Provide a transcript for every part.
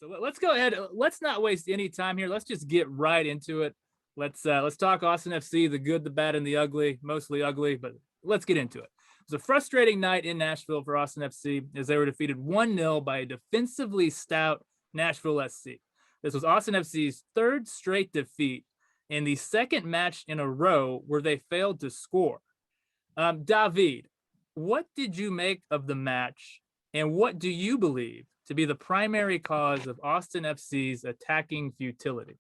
So let's go ahead. Let's not waste any time here. Let's just get right into it. Let's talk Austin FC, the good, the bad, and the ugly, mostly ugly, but let's get into it. It was a frustrating night in Nashville for Austin FC as they were defeated 1-0 by a defensively stout Nashville SC. This was Austin FC's third straight defeat and the second match in a row where they failed to score. David, what did you make of the match, and what do you believe to be the primary cause of Austin FC's attacking futility?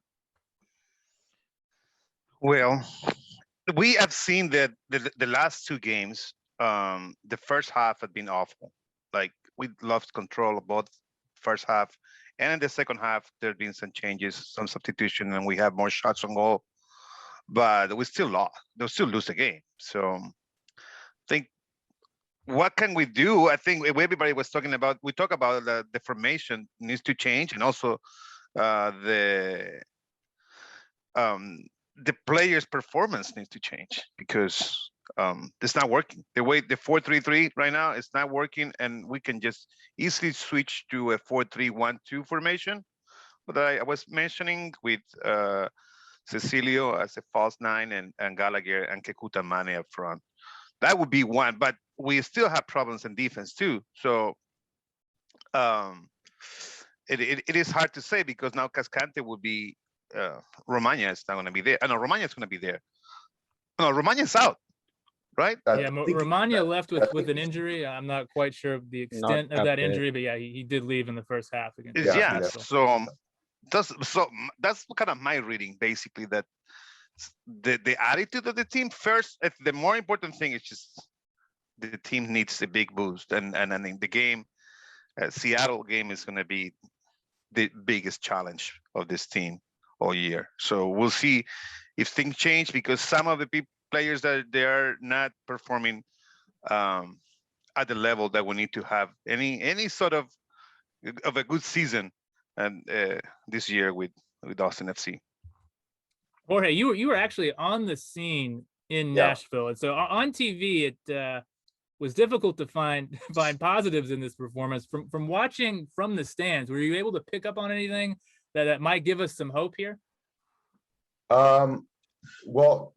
Well, we have seen that the last two games, the first half had been awful. Like, we lost control of both first half, and in the second half, there have been some changes, some substitution, and we have more shots on goal. But we still lost. They'll still lose the game. So I think, what can we do? I think everybody was talking about, we talk about the formation needs to change, and also the players' performance needs to change, because it's not working. The way the 4-3-3 right now, it's not working, and we can just easily switch to a 4-3-1-2 formation. But I was mentioning with Cecilio as a false nine, and Gallagher and Kekuta Mane up front. That would be one, but we still have problems in defense too. So it is hard to say, because now Cascante would be, Romagna is not going to be there. No, Romagna is going to be there. No, Romagna's out, right? Yeah, Romagna left with an injury. I'm not quite sure of the extent of that injury, but yeah, he did leave in the first half again. Yeah, so that's kind of my reading, basically, that the attitude of the team first. The more important thing is just the team needs a big boost, and I think the game, Seattle game, is going to be the biggest challenge of this team all year. So we'll see if things change, because some of the players that they are not performing at the level that we need to have any sort of a good season, and this year with Austin FC. Jorge, you were actually on the scene in Nashville, and so on TV it was difficult to find positives in this performance. From watching from the stands, were you able to pick up on anything that might give us some hope here? Well,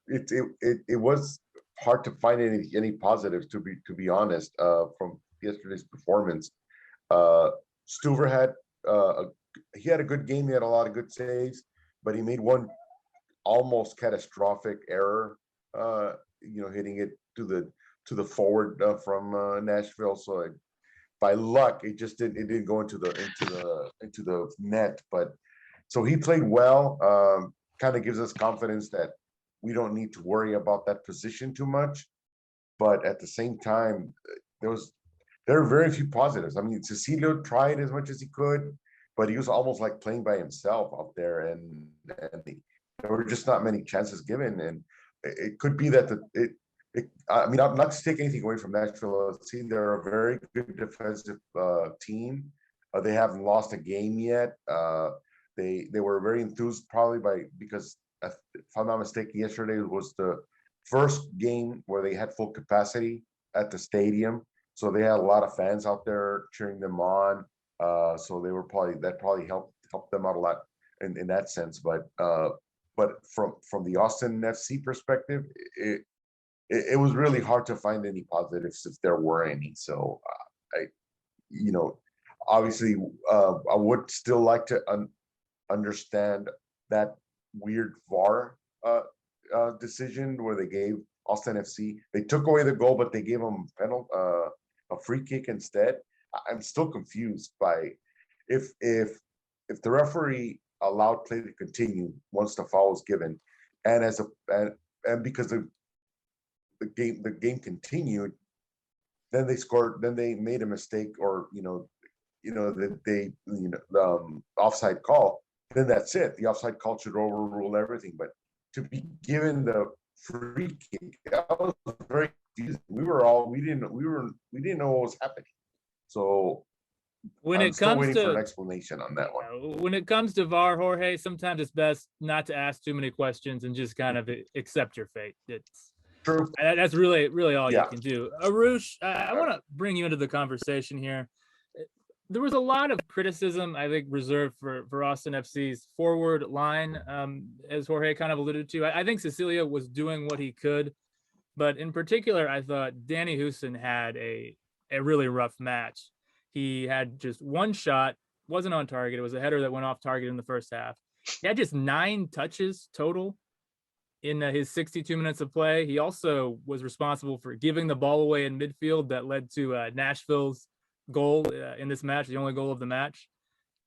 it was hard to find any positives, to be honest, from yesterday's performance. Stuver had he had a good game. He had a lot of good saves, but he made one almost catastrophic error, hitting it to the forward from Nashville. So by luck, it didn't go into the net. But so he played well. Kind of gives us confidence that we don't need to worry about that position too much. But at the same time, there are very few positives. I mean, Cecilio tried as much as he could, but he was almost like playing by himself up there, and there were just not many chances given. And it could be that I mean, I'm not to take anything away from Nashville. They're a very good defensive team. They haven't lost a game yet. They were very enthused, probably because if I'm not mistaken, yesterday was the first game where they had full capacity at the stadium. So they had a lot of fans out there cheering them on. So they were probably helped them out a lot in that sense. But from the Austin FC perspective, it was really hard to find any positives, if there were any. So obviously, I would still like to understand that weird VAR decision where they gave Austin FC. They took away the goal, but they gave them a free kick instead. I'm still confused by if the referee allowed play to continue once the foul was given, and because the game continued, then they scored. Then they made a mistake, or the offside call. Then that's it. The offside call should overrule everything. But to be given the free kick, that was very confusing. We didn't know what was happening. So when I'm it still comes waiting to for an explanation on that one. When it comes to VAR, Jorge, sometimes it's best not to ask too many questions and just kind of accept your fate. It's true. That's really all you can do. Arush, I want to bring you into the conversation here. there was a lot of criticism, I think, reserved for Austin FC's forward line, as Jorge kind of alluded to. I think Cecilia was doing what he could, but in particular, I thought Danny Hoesen had a really rough match. He had just one shot, wasn't on target. It was a header that went off target in the first half. He had just 9 touches total in his 62 minutes of play. He also was responsible for giving the ball away in midfield that led to Nashville's goal in this match, the only goal of the match.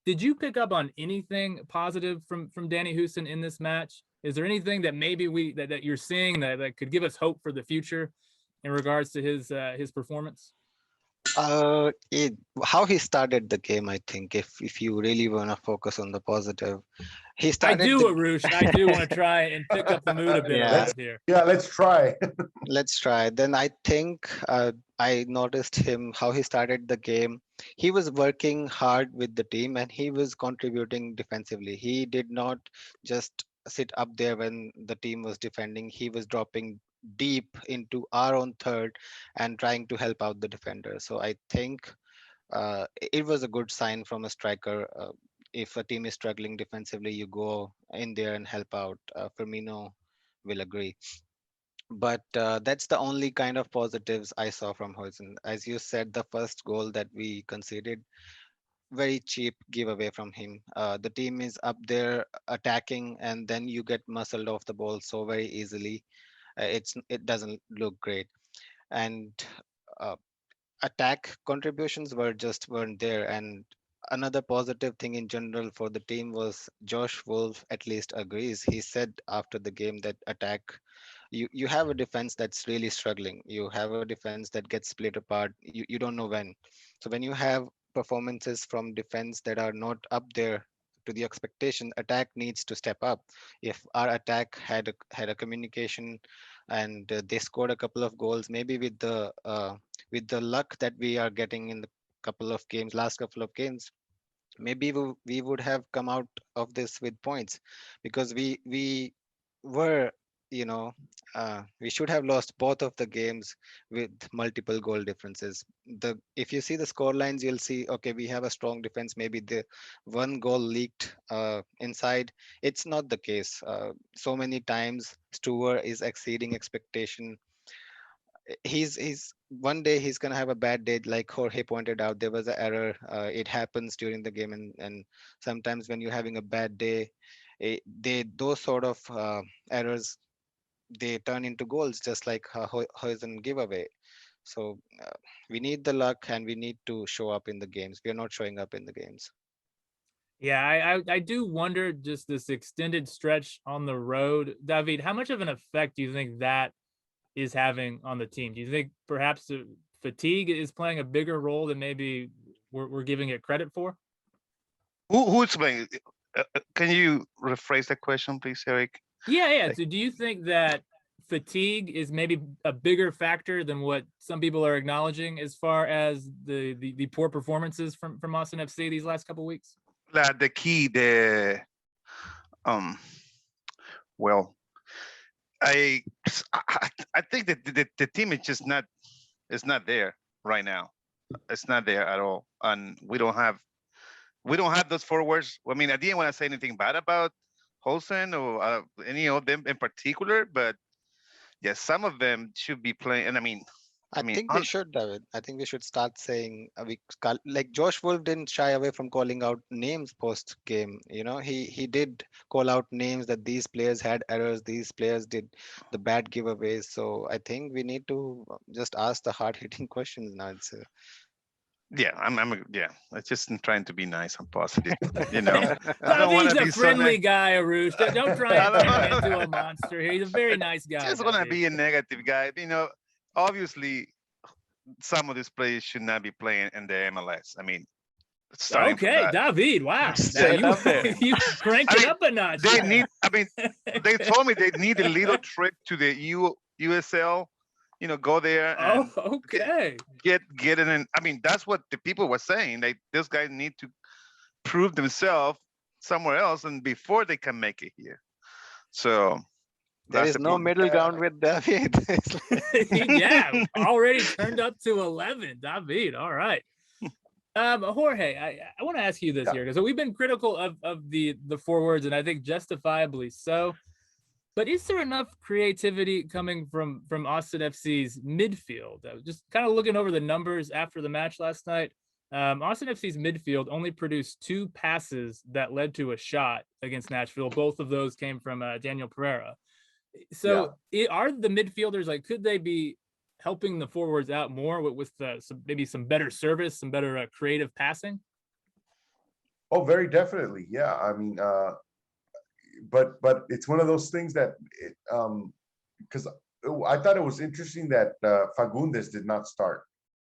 Did you pick up on anything positive from Danny Hoesen in this match? Is there anything that maybe that you're seeing that could give us hope for the future in regards to his performance? How he started the game, I think, if you really want to focus on the positive, he started. Arush. I do want to try and pick up the mood a bit here. Yeah, let's try. Let's try. Then I think I noticed him how he started the game. He was working hard with the team and he was contributing defensively. He did not just sit up there when the team was defending. He was dropping deep into our own third and trying to help out the defender. So I think it was a good sign from a striker. If a team is struggling defensively, you go in there and help out. Firmino will agree. But that's the only kind of positives I saw from Hoesen. As you said, the first goal that we conceded, very cheap giveaway from him. The team is up there attacking and then you get muscled off the ball so very easily. It doesn't look great. And attack contributions weren't there. And another positive thing in general for the team was Josh Wolff at least agrees. He said after the game that attack, you have a defense that's really struggling. You have a defense that gets split apart. You don't know when. So when you have performances from defense that are not up there to the expectation, attack needs to step up. If our attack had a communication and they scored a couple of goals, maybe with the luck that we are getting in the last couple of games, maybe we would have come out of this with points, because we were, we should have lost both of the games with multiple goal differences. If you see the score lines, you'll see, okay, we have a strong defense. Maybe the one goal leaked inside. It's not the case. So many times Stewart is exceeding expectation. He's one day he's gonna have a bad day, like Jorge pointed out. There was an error. It happens during the game, and sometimes when you're having a bad day, those sort of errors, they turn into goals, just like Hoesen giveaway. So we need the luck and we need to show up in the games. We are not showing up in the games. Yeah, I do wonder, just this extended stretch on the road, David, how much of an effect do you think that is having on the team? Do you think perhaps fatigue is playing a bigger role than maybe we're giving it credit for? Who's playing? Can you rephrase that question, please, Eric? Yeah. So do you think that fatigue is maybe a bigger factor than what some people are acknowledging as far as the poor performances from Austin FC these last couple of weeks? The key, well, I think that the team is just not, it's not there right now. It's not there at all, and we don't have those forwards. I mean, I didn't want to say anything bad about Hoesen or any of them in particular, but yeah, some of them should be playing. And I think we should, David. I think we should start saying, like Josh Wolff didn't shy away from calling out names post game. He did call out names that these players had errors, these players did the bad giveaways. So I think we need to just ask the hard hitting questions now. I'm just trying to be nice and positive. I don't want to be a friendly guy, Arush. Don't try and turn him into a monster here. He's a very nice guy. Just want to be a negative guy. Obviously, some of these players should not be playing in the MLS. Okay, David. Wow, you cranked it up a notch. They need. They told me they need a little trip to the USL. Go there and get it in. That's what the people were saying. Like, these guys need to prove themselves somewhere else, and before they can make it here. So there is no middle ground with David. Yeah, already turned up to 11. David, all right. Jorge, I want to ask you this here, because we've been critical of the forwards, and I think justifiably so. But is there enough creativity coming from Austin FC's midfield? I was just kind of looking over the numbers after the match last night. Austin FC's midfield only produced 2 passes that led to a shot against Nashville. Both of those came from Daniel Pereira. So are the midfielders, like, could they be helping the forwards out more with maybe some better service, some better creative passing? Oh, very definitely. Yeah. I mean, but it's one of those things that because I thought it was interesting that Fagundes did not start,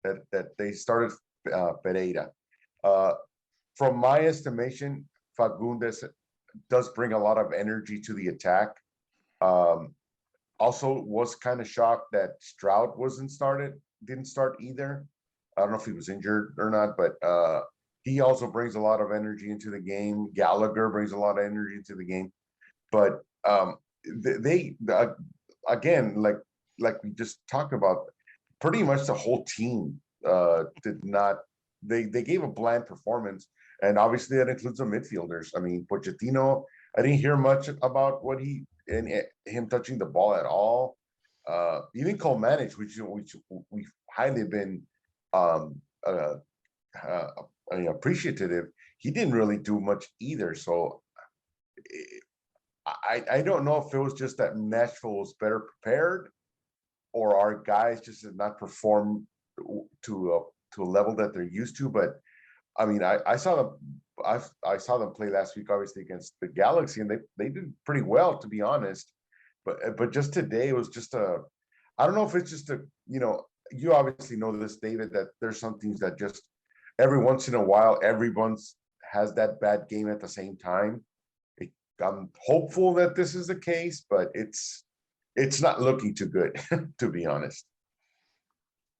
that they started Pereira. From my estimation, Fagundes does bring a lot of energy to the attack. Also was kind of shocked that Stroud didn't start either. I don't know if he was injured or not, but he also brings a lot of energy into the game. Gallagher brings a lot of energy into the game. But they again, like we just talked about, pretty much the whole team did not. They gave a bland performance, and obviously that includes the midfielders. I mean, Pochettino, I didn't hear much about him touching the ball at all. Even Colmanich, which we've highly been appreciative, he didn't really do much either. So I don't know if it was just that Nashville was better prepared, or our guys just did not perform to a level that they're used to. But I mean, I saw them play last week, obviously against the Galaxy, and they did pretty well, to be honest. But just today, it was just I don't know if it's just you obviously know this, David, that there's some teams that just every once in a while, everyone's has that bad game at the same time. I'm hopeful that this is the case, but it's not looking too good, to be honest.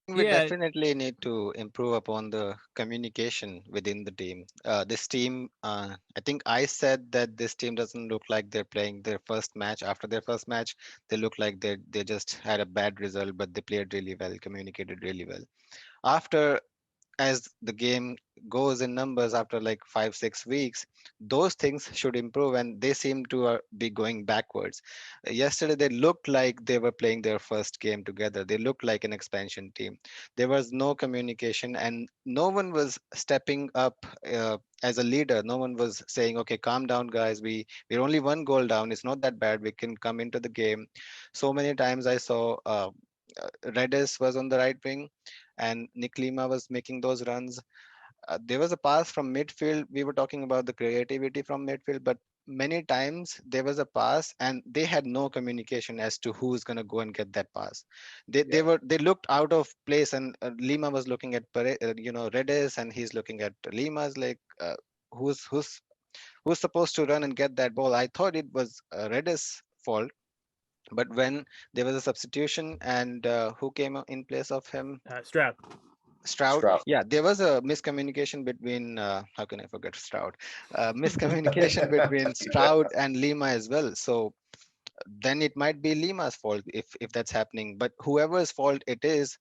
We definitely need to improve upon the communication within the team. This team, I think I said that this team doesn't look like they're playing their first match. After their first match, they look like they just had a bad result, but they played really well, communicated really well. As the game goes in numbers after like 5-6 weeks, those things should improve, and they seem to be going backwards. Yesterday they looked like they were playing their first game together. They looked like an expansion team. There was no communication, and no one was stepping up as a leader. No one was saying, okay, calm down guys, we're only 1 goal down, it's not that bad, we can come into the game. So many times I saw Redis was on the right wing and Nick Lima was making those runs. There was a pass from midfield. We were talking about the creativity from midfield, but many times there was a pass and they had no communication as to who's going to go and get that pass. They looked out of place, and Lima was looking at Redis, and he's looking at Lima's like who's supposed to run and get that ball. I thought it was Redis' fault. But when there was a substitution, and who came in place of him? Stroud. Yeah, there was a miscommunication between, how can I forget Stroud? Miscommunication between Stroud and Lima as well. So then it might be Lima's fault if that's happening. But whoever's fault it is,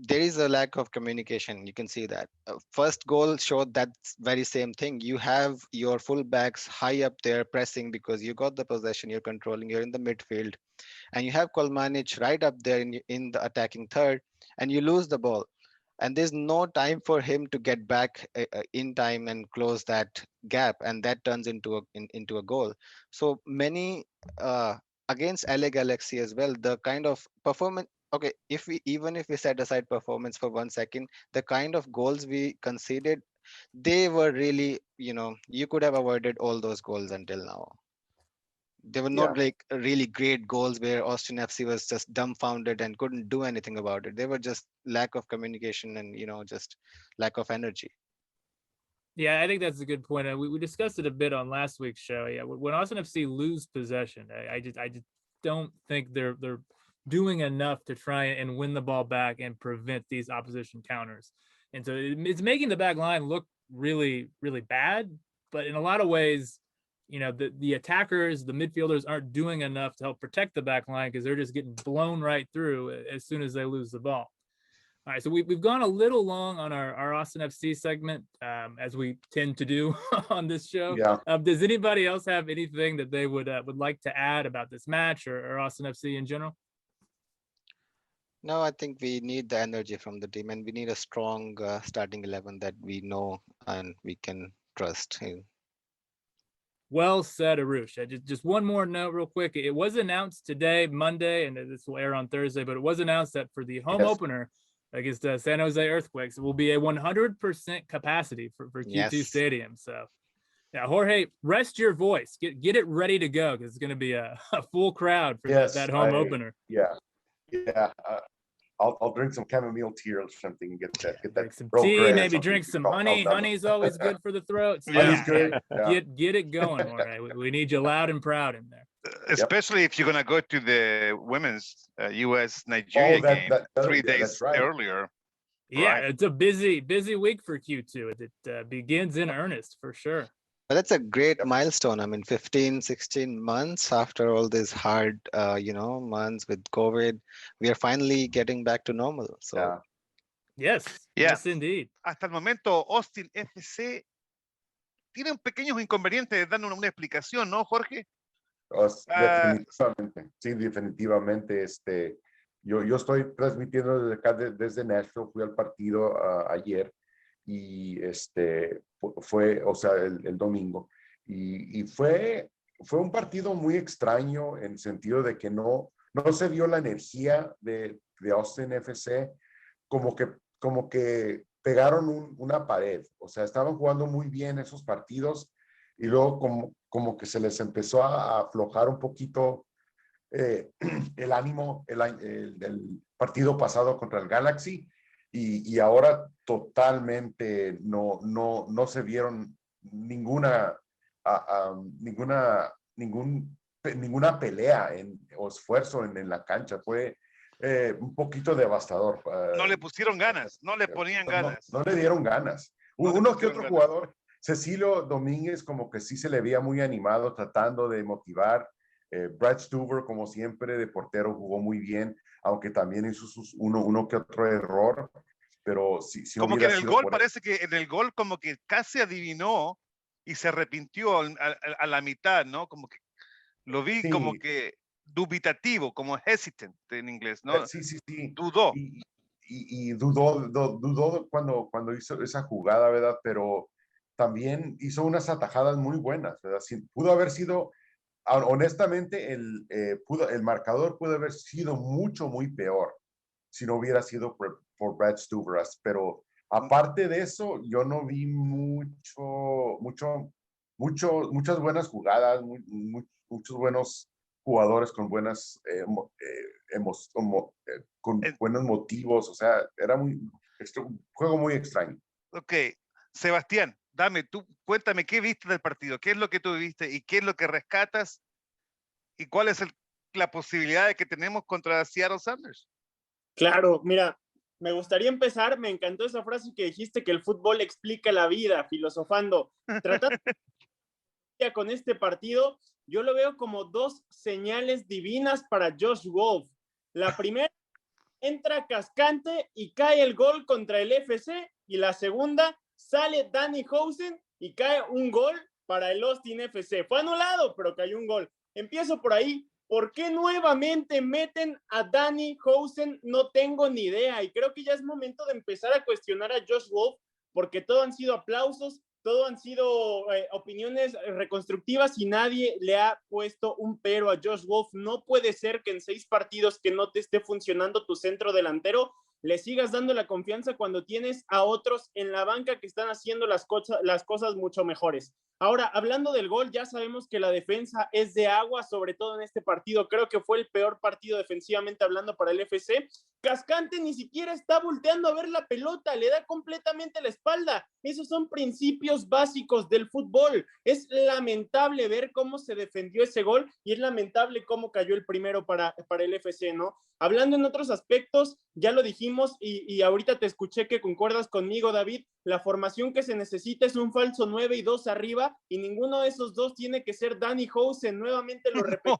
there is a lack of communication. You can see that. First goal showed that very same thing. You have your fullbacks high up there pressing because you got the possession, you're controlling, you're in the midfield, and you have Kolmanic right up there in the attacking third, and you lose the ball. And there's no time for him to get back in time and close that gap, and that turns into a goal. So many against LA Galaxy as well, the kind of performance. Okay, if we set aside performance for 1 second, the kind of goals we conceded, they were really, you could have avoided all those goals until now. They were not like really great goals where Austin FC was just dumbfounded and couldn't do anything about it. They were just lack of communication and, just lack of energy. Yeah, I think that's a good point. We discussed it a bit on last week's show. Yeah, when Austin FC lose possession, I just don't think they're doing enough to try and win the ball back and prevent these opposition counters. And so it's making the back line look really, really bad. But in a lot of ways, the attackers, the midfielders aren't doing enough to help protect the back line because they're just getting blown right through as soon as they lose the ball. All right, so we've gone a little long on our Austin FC segment, as we tend to do on this show. Yeah. Does anybody else have anything that they would like to add about this match or Austin FC in general? No, I think we need the energy from the team, and we need a strong starting 11 that we know and we can trust in. Well said, Arush. Just one more note real quick. It was announced today, Monday, and this will air on Thursday, but it was announced that for the home opener against San Jose Earthquakes, it will be a 100% capacity for Q2 Stadium. So, yeah, Jorge, rest your voice. Get it ready to go because it's going to be a full crowd for that home opener. Yeah. I'll drink some chamomile tea or something and get that. Drink some tea, maybe drink some honey. Honey's always good for the throat. So Honey's good. Yeah. Get it going, Jorge. We need you loud and proud in there. Especially if you're gonna go to the women's US-Nigeria game 3 days earlier. Yeah, right? It's a busy week for Q2. It begins in earnest for sure. But that's a great milestone. I mean, 15, 16 months after all these hard, months with COVID, we are finally getting back to normal. So, yes, indeed. Hasta el momento, Austin FC tiene pequeños inconvenientes dando una explicación, ¿no, Jorge? Definitivamente, sí, definitivamente. Yo estoy transmitiendo desde acá, desde Nashville. Fui al partido ayer y fue, o sea, el domingo, y fue un partido muy extraño en el sentido de que no se vio la energía de Austin FC, como que pegaron una pared. O sea, estaban jugando muy bien esos partidos y luego como que se les empezó a aflojar un poquito el ánimo del partido pasado contra el Galaxy. Y ahora totalmente no se vieron ninguna pelea o esfuerzo en la cancha. Fue un poquito devastador. No le pusieron ganas, no le ponían ganas. No le dieron ganas. Uno que otro jugador, Cecilio Domínguez, como que sí se le veía muy animado, tratando de motivar. Brad Stuver, como siempre, de portero, jugó muy bien, aunque también hizo uno que otro error, pero sí como que en el gol, parece que en el gol como que casi adivinó y se arrepintió a la mitad, ¿no? Como que lo vi como que dubitativo, como hesitant en inglés, ¿no? Sí. Dudó. Y dudó cuando hizo esa jugada, ¿verdad? Pero también hizo unas atajadas muy buenas, ¿verdad? Pudo haber sido... Honestamente, el marcador pudo haber sido muy peor si no hubiera sido por Brad Stuver. Pero aparte de eso, yo no vi muchas buenas jugadas, muchos buenos jugadores con buenos motivos. O sea, era un juego muy extraño. Ok, Sebastián, cuéntame qué viste del partido, qué es lo que tú viste y qué es lo que rescatas y cuál es la posibilidad de que tenemos contra Seattle Sounders. Claro, mira, me gustaría empezar, me encantó esa frase que dijiste, que el fútbol explica la vida, filosofando. Tratando con este partido, yo lo veo como dos señales divinas para Josh Wolff. La primera, entra cascante y cae el gol contra el FC, y la segunda, sale Danny Hoesen y cae un gol para el Austin FC. Fue anulado, pero cayó un gol. Empiezo por ahí. ¿Por qué nuevamente meten a Danny Hoesen? No tengo ni idea, y creo que ya es momento de empezar a cuestionar a Josh Wolff, porque todo han sido aplausos, todo han sido opiniones reconstructivas y nadie le ha puesto un pero a Josh Wolff. No puede ser que en 6 partidos que no te esté funcionando tu centro delantero le sigas dando la confianza cuando tienes a otros en la banca que están haciendo las cosas mucho mejores. Ahora, hablando del gol, ya sabemos que la defensa es de agua, sobre todo en este partido. Creo que fue el peor partido defensivamente hablando para el FC. Cascante ni siquiera está volteando a ver la pelota, le da completamente la espalda. Esos son principios básicos del fútbol. Es lamentable ver cómo se defendió ese gol y es lamentable cómo cayó el primero para el FC, ¿no? Hablando en otros aspectos, ya lo dijimos y ahorita te escuché que concuerdas conmigo, David. La formación que se necesita es un falso 9 y 2 arriba, y ninguno de esos dos tiene que ser Danny Hoesen. Nuevamente lo repito.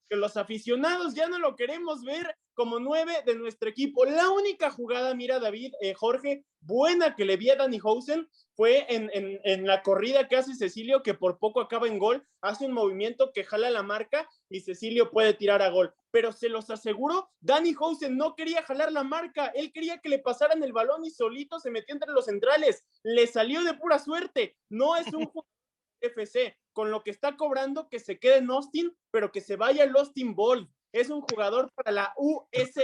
Que los aficionados ya no lo queremos ver como 9 de nuestro equipo. La única jugada, mira David, Jorge, buena que le vi a Danny Hoesen fue en la corrida que hace Cecilio, que por poco acaba en gol, hace un movimiento que jala la marca y Cecilio puede tirar a gol. Pero se los aseguro, Danny Hoesen no quería jalar la marca, él quería que le pasaran el balón y solito se metió entre los centrales. Le salió de pura suerte. No es un jugador de FC, con lo que está cobrando que se quede en Austin, pero que se vaya el Austin Bold. Es un jugador para la US.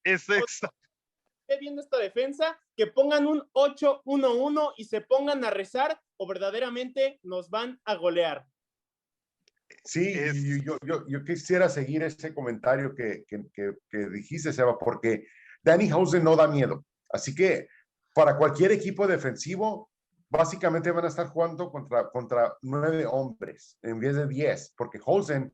Es exacto. Viendo esta defensa, que pongan un 8-1-1 y se pongan a rezar o verdaderamente nos van a golear. Sí, yo quisiera seguir ese comentario que dijiste, Seba, porque Danny Hoesen no da miedo. Así que para cualquier equipo defensivo, básicamente van a estar jugando contra 9 hombres en vez de 10, porque Hoesen,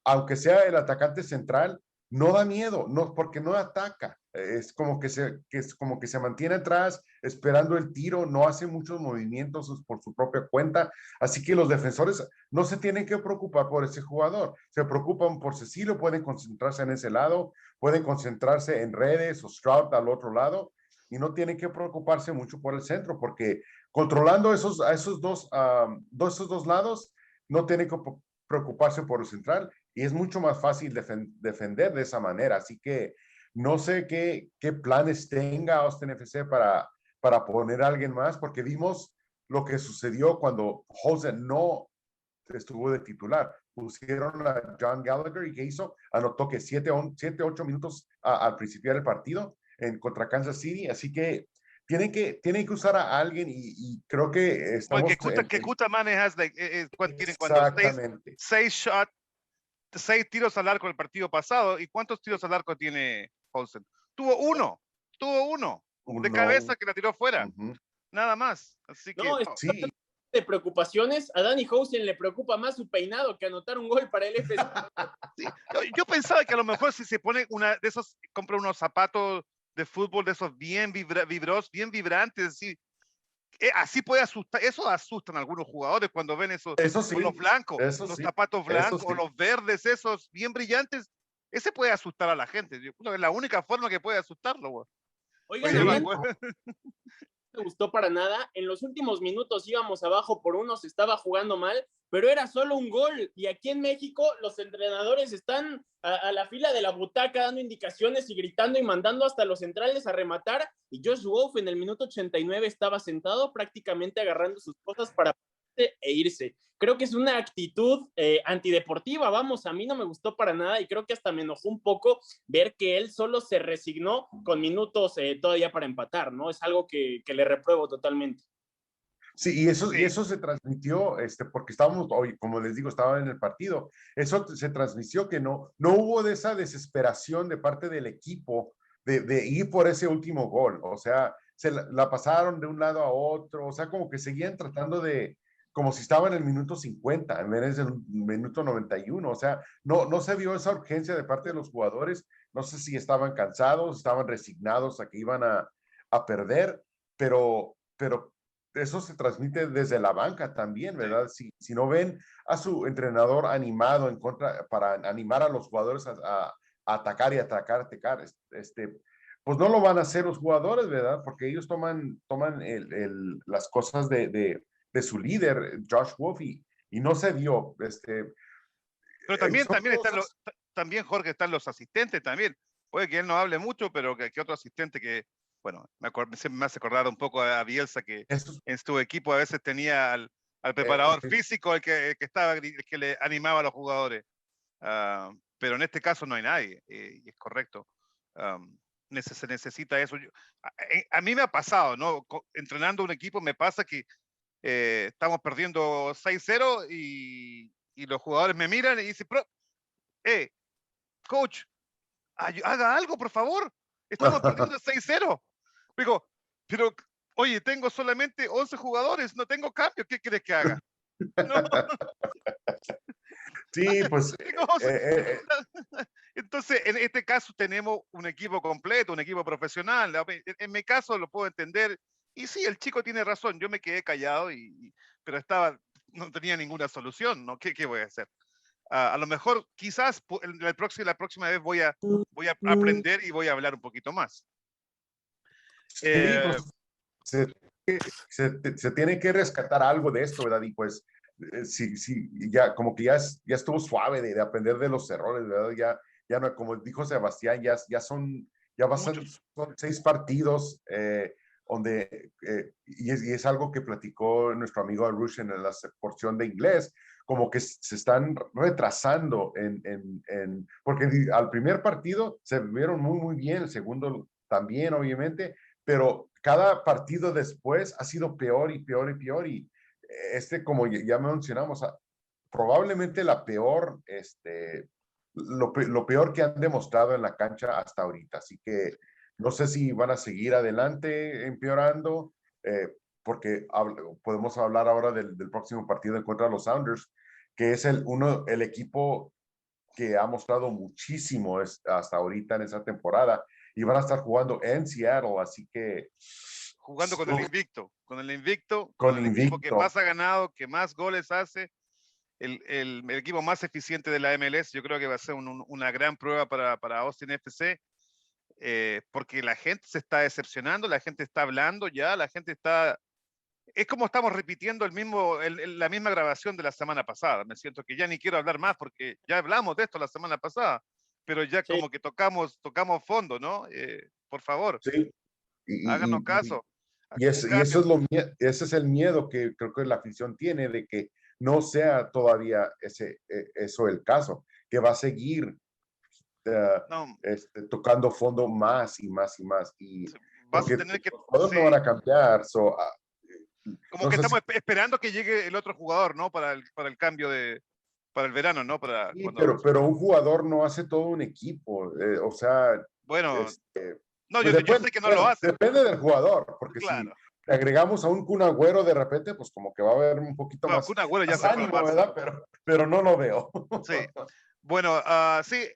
aunque sea el atacante central, no da miedo, no, porque no ataca. Es como que se mantiene atrás esperando el tiro, no hace muchos movimientos por su propia cuenta. Así que los defensores no se tienen que preocupar por ese jugador. Se preocupan por Cecilio, pueden concentrarse en ese lado, pueden concentrarse en Redes o Stroud al otro lado y no tienen que preocuparse mucho por el centro porque controlando esos dos lados no tienen que preocuparse por el central y es mucho más fácil defender de esa manera. Así que no sé qué planes tenga Austin FC para poner a alguien más, porque vimos lo que sucedió cuando Hoesen no estuvo de titular. Pusieron a John Gallagher y ¿qué hizo? Anotó que 7-8 minutos al principio del partido contra Kansas City. Así que tienen que usar a alguien y creo que estamos... Que Kutaman has tiene exactamente. 6 tiros al arco el partido pasado. ¿Y cuántos tiros al arco tiene Hoesen? Tuvo uno de cabeza que la tiró fuera. Nada más. Así que sí. De preocupaciones, a Danny Hoesen le preocupa más su peinado que anotar un gol para el FC. Sí. Yo pensaba que a lo mejor si se pone de esos, compra unos zapatos de fútbol de esos bien vibrosos, bien vibrantes, así puede asustar. Eso asustan a algunos jugadores cuando ven esos sí, los blancos, los zapatos blancos o los verdes esos bien brillantes. Ese puede asustar a la gente. Es la única forma que puede asustarlo, güey. Oigan, me gustó para nada. En los últimos minutos íbamos abajo por 1, se estaba jugando mal, pero era solo un gol. Y aquí en México los entrenadores están a la fila de la butaca dando indicaciones y gritando y mandando hasta los centrales a rematar. Y Josh Wolff en el minuto 89 estaba sentado prácticamente agarrando sus cosas para irse. Creo que es una actitud antideportiva, vamos, a mí no me gustó para nada y creo que hasta me enojó un poco ver que él solo se resignó con minutos todavía para empatar, ¿no? Es algo que le repruebo totalmente. Sí, y eso se transmitió, porque estábamos, hoy, como les digo, estaba en el partido, eso se transmitió que no hubo de esa desesperación de parte del equipo de ir por ese último gol, o sea, se la pasaron de un lado a otro, o sea, como que seguían tratando como si estaban en el minuto 50 en vez del minuto 91, o sea, no se vio esa urgencia de parte de los jugadores, no sé si estaban cansados, estaban resignados a que iban a perder, pero eso se transmite desde la banca también, ¿verdad? Si no ven a su entrenador animado para animar a los jugadores a atacar y atacar, pues no lo van a hacer los jugadores, ¿verdad? Porque ellos toman las cosas de su líder, Josh Wolff, y no se dio. Pero también Jorge, están los asistentes también. Puede que él no hable mucho, pero que otro asistente que, bueno, me hace acordar un poco a Bielsa, que en su equipo a veces tenía al preparador físico, el que le animaba a los jugadores. Pero en este caso no hay nadie, y es correcto. Se necesita eso. A mí me ha pasado, ¿no? Entrenando un equipo me pasa que estamos perdiendo 6-0 y los jugadores me miran y dicen, coach, haga algo, por favor. Estamos perdiendo 6-0. Digo, pero, oye, tengo solamente 11 jugadores, no tengo cambio. ¿Qué quieres que haga? No. Sí, pues. Entonces, en este caso tenemos un equipo completo, un equipo profesional. En mi caso lo puedo entender. Y sí, el chico tiene razón. Yo me quedé callado, pero no tenía ninguna solución, ¿no? ¿Qué voy a hacer? A lo mejor, quizás la próxima vez voy a aprender y voy a hablar un poquito más. Sí, pues, se tiene que rescatar algo de esto, ¿verdad? Y pues, sí, ya como que ya estuvo suave de aprender de los errores, ¿verdad? Ya no, como dijo Sebastián, ya son 6 partidos donde, y es algo que platicó nuestro amigo Arush en la porción de inglés, como que se están retrasando porque al primer partido se vieron muy, muy bien, el segundo también, obviamente, pero cada partido después ha sido peor y peor y peor, y como ya mencionamos, probablemente lo peor que han demostrado en la cancha hasta ahorita, así que no sé si van a seguir adelante empeorando, porque podemos hablar ahora del próximo partido en contra de los Sounders, que es el equipo que ha mostrado muchísimo hasta ahorita en esa temporada, y van a estar jugando en Seattle, así que jugando con el invicto, con el equipo que invicto. más ha ganado, que más goles hace, el equipo más eficiente de la MLS. Yo creo que va a ser una gran prueba para Austin FC, porque la gente se está decepcionando, la gente está hablando ya, la gente está... Es como estamos repitiendo la misma grabación de la semana pasada. Me siento que ya ni quiero hablar más porque ya hablamos de esto la semana pasada, pero ya Sí. como que tocamos fondo, ¿no? Por favor, Sí. háganos caso. Y eso ese es el miedo que creo que la afición tiene, de que no sea todavía eso el caso, que va a seguir No, tocando fondo más y más y más. Y vas porque a tener que... los jugadores no Sí. van a cambiar. Como no que sé estamos esperando que llegue el otro jugador, ¿no? Para el cambio para el verano, ¿no? sí, pero un jugador no hace todo un equipo. O sea, Bueno, no, pues yo sé que no lo hace. depende del jugador, porque Claro. si agregamos a un Kun Agüero de repente, pues como que va a haber un poquito Bueno, más, Kun Agüero ya más se fue al ánimo, Barça. ¿verdad? Pero no lo veo. Sí. Bueno, sí,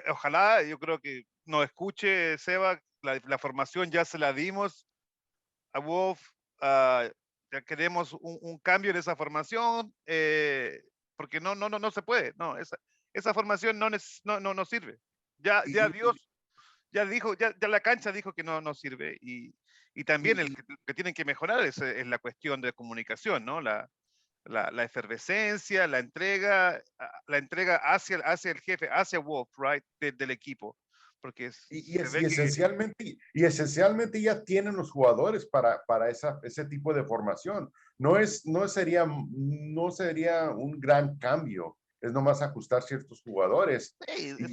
ojalá, yo creo que nos escuche Seba, la formación ya se la dimos a Wolff, ya queremos un cambio en esa formación, porque no se puede, no, esa formación no sirve. Ya Dios ya dijo, ya la cancha dijo que no sirve, y también el que tienen que mejorar es la cuestión de comunicación, ¿no? La efervescencia, la entrega hacia el jefe, hacia Wolff, right, del equipo, porque se ve que... esencialmente ya tienen los jugadores para ese tipo de formación. No sería un gran cambio, es nomás ajustar ciertos jugadores.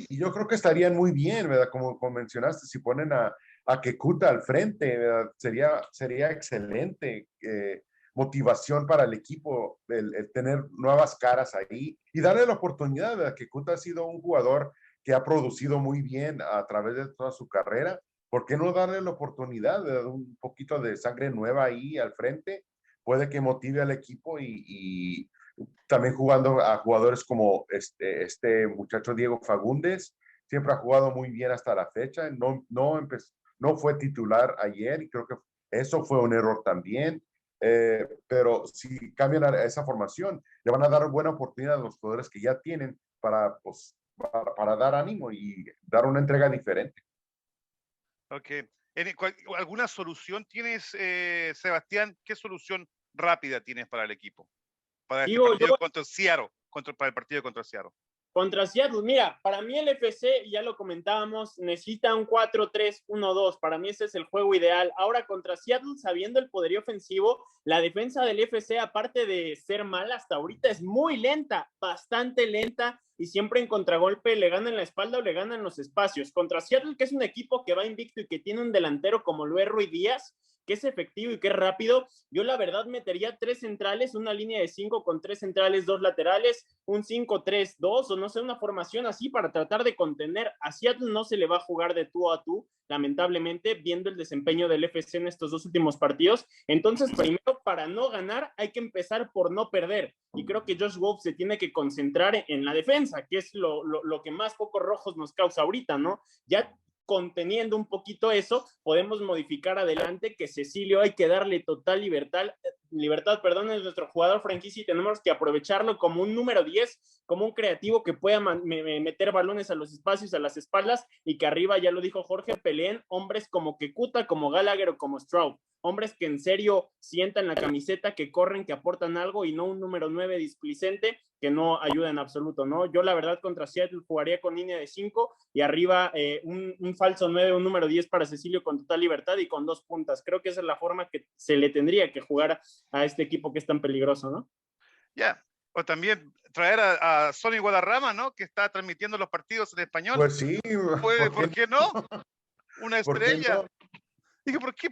Y yo creo que estarían muy bien, ¿verdad? Como mencionaste, si ponen a Kekuta al frente, ¿verdad? Sería excelente. Motivación para el equipo, el tener nuevas caras ahí y darle la oportunidad, ¿verdad? Que Kekuta ha sido un jugador que ha producido muy bien a través de toda su carrera. ¿Por qué no darle la oportunidad de un poquito de sangre nueva ahí al frente? Puede que motive al equipo, y también jugando a jugadores como este muchacho Diego Fagundes, siempre ha jugado muy bien hasta la fecha, no fue titular ayer, y creo que eso fue un error también. Pero si cambian a esa formación, le van a dar buena oportunidad a los jugadores que ya tienen para dar ánimo y dar una entrega diferente. Ok. ¿Alguna solución tienes, Sebastián? ¿Qué solución rápida tienes para el equipo? Para este partido contra Seattle, para el partido contra Seattle. Contra Seattle, mira, para mí el FC, ya lo comentábamos, necesita un 4-3-1-2. Para mí ese es el juego ideal. Ahora contra Seattle, sabiendo el poderío ofensivo, la defensa del FC, aparte de ser mala hasta ahorita, es muy lenta, bastante lenta, y siempre en contragolpe le ganan la espalda o le ganan los espacios. Contra Seattle, que es un equipo que va invicto y que tiene un delantero como lo es Rui Díaz, que es efectivo y que es rápido, yo la verdad metería 3 centrales, una línea de 5 con 3 centrales, 2 laterales, un 5-3-2, o no sé, una formación así para tratar de contener. A Seattle no se le va a jugar de tú a tú, lamentablemente, viendo el desempeño del FC en estos 2 últimos partidos. Entonces, primero, para no ganar, hay que empezar por no perder, y creo que Josh Wolff se tiene que concentrar en la defensa, que es lo que más focos rojos nos causa ahorita, ¿no? Ya conteniendo un poquito eso, podemos modificar adelante, que Cecilio hay que darle total Libertad, perdón, es nuestro jugador franquicia y tenemos que aprovecharlo como un número 10, como un creativo que pueda meter balones a los espacios, a las espaldas, y que arriba, ya lo dijo Jorge, peleen hombres como Kekuta, como Gallagher o como Stroud. Hombres que en serio sientan la camiseta, que corren, que aportan algo, y no un número 9 displicente que no ayuda en absoluto, ¿no? Yo la verdad contra Seattle jugaría con línea de 5 y arriba un falso 9, un número 10 para Cecilio con total libertad y con 2 puntas. Creo que esa es la forma que se le tendría que jugar a este equipo que es tan peligroso, ¿no? Ya, o también traer a Sonny Guadarrama, ¿no? Que está transmitiendo los partidos en español. Pues sí, ¿Por qué no? Una ¿por qué estrella. no? Dije, ¿por qué?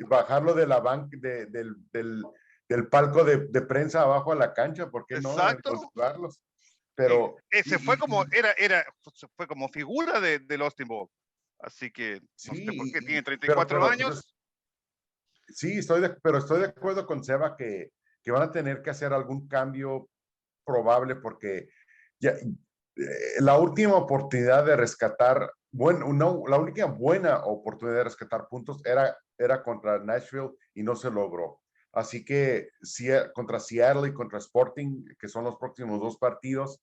Bajarlo de la banca, del palco de prensa abajo a la cancha, ¿por qué no? Exacto. Motivarlos. Pero fue como figura del Austin Bowl. Así que no sé por qué tiene 34 años. Sí, pero estoy de acuerdo con Seba que van a tener que hacer algún cambio probable porque ya la última oportunidad de rescatar, la única buena oportunidad de rescatar puntos era contra Nashville y no se logró. Así que contra Seattle y contra Sporting, que son los próximos 2 partidos,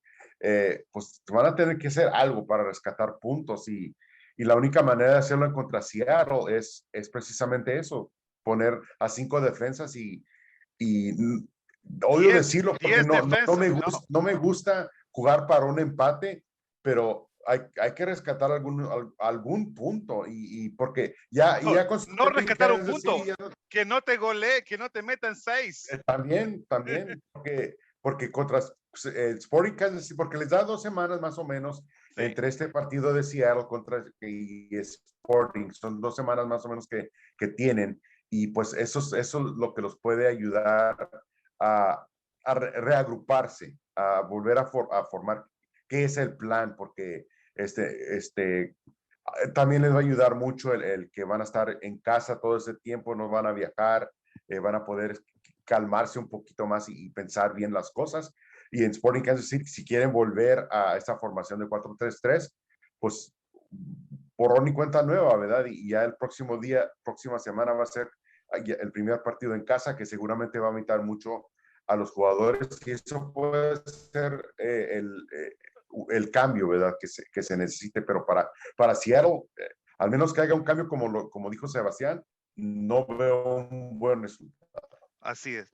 pues van a tener que hacer algo para rescatar puntos y la única manera de hacerlo contra Seattle es precisamente eso, poner a 5 defensas y odio decirlo porque no me gusta jugar para un empate, pero hay que rescatar algún punto y porque no rescatar un punto, que no te golee, que no te metan 6. También, porque contra Sporting Kansas City, porque les da 2 semanas más o menos entre este partido de Seattle y Sporting, son 2 semanas más o menos que tienen, y pues eso es lo que los puede ayudar a reagruparse, a volver a formar qué es el plan, porque también les va a ayudar mucho el que van a estar en casa todo ese tiempo, no van a viajar, van a poder calmarse un poquito más y pensar bien las cosas. Y en Sporting Kansas City, si quieren volver a esta formación de 4-3-3, pues borrón y cuenta nueva, ¿verdad? Y ya el próxima semana va a ser el primer partido en casa, que seguramente va a aumentar mucho a los jugadores, y eso puede ser el cambio, ¿verdad? Que se necesite, pero para Seattle, al menos que haga un cambio como dijo Sebastián, no veo un buen resultado. Así es.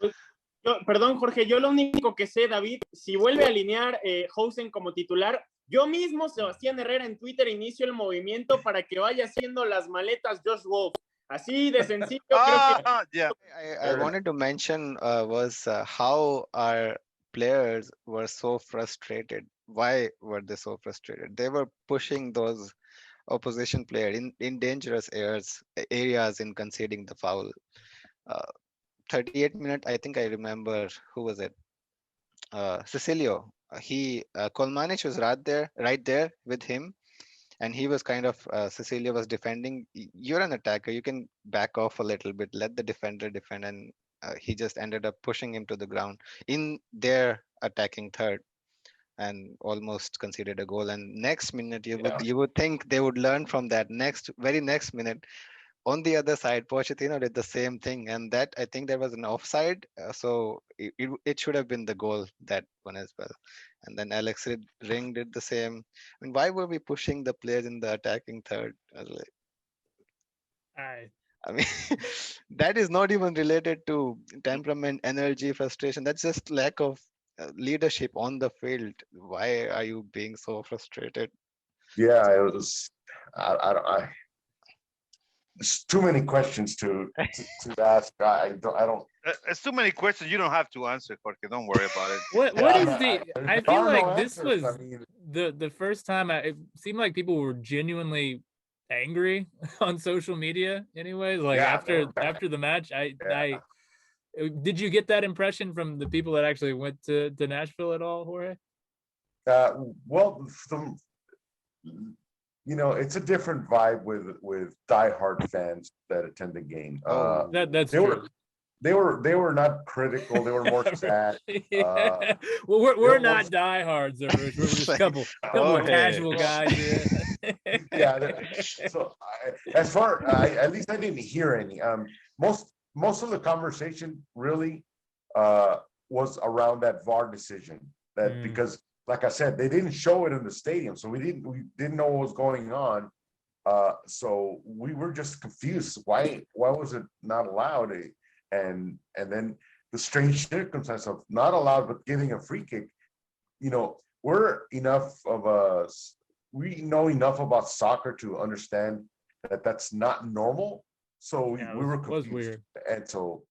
Perdón, Jorge, yo lo único que sé, David, si vuelve a alinear Hoesen como titular, yo mismo, Sebastián Herrera, en Twitter inicio el movimiento para que vaya haciendo las maletas Josh Wolff. Así de sencillo. I wanted to mention how our players were so frustrated. Why were they so frustrated? They were pushing those opposition players in dangerous areas in conceding the foul. 38 minutes, I think I remember, who was it? Cecilio. Kolmanic was right there with him. And he was kind of, Cecilia was defending. You're an attacker. You can back off a little bit, let the defender defend. And he just ended up pushing him to the ground in their attacking third and almost conceded a goal. And next minute, you would think they would learn from that. Very next minute, on the other side, Pochettino did the same thing. And that, I think there was an offside. So it should have been the goal, that one as well. And then Alex Ring did the same. I mean, why were we pushing the players in the attacking third? I mean, that is not even related to temperament, energy, frustration. That's just lack of leadership on the field. Why are you being so frustrated? Yeah, it was. There's too many questions to ask. I don't. It's too many questions you don't have to answer, Jorge. Don't worry about it. I feel like this was the first time it seemed like people were genuinely angry on social media. Anyways, like after the match, did you get that impression from the people that actually went to Nashville at all, Jorge? Well, it's a different vibe with diehard fans that attend the game. That's true. They were not critical. They were more sad. Well, we're not diehards. We're just a couple of casual guys. Yeah. So at least I didn't hear any. Most most of the conversation really was around that VAR decision. That because, like I said, they didn't show it in the stadium, so we didn't know what was going on. So we were just confused. Why was it not allowed? And then the strange circumstance of not allowed but giving a free kick. You know, we know enough about soccer to understand that that's not normal. So we were confused. Was weird. And so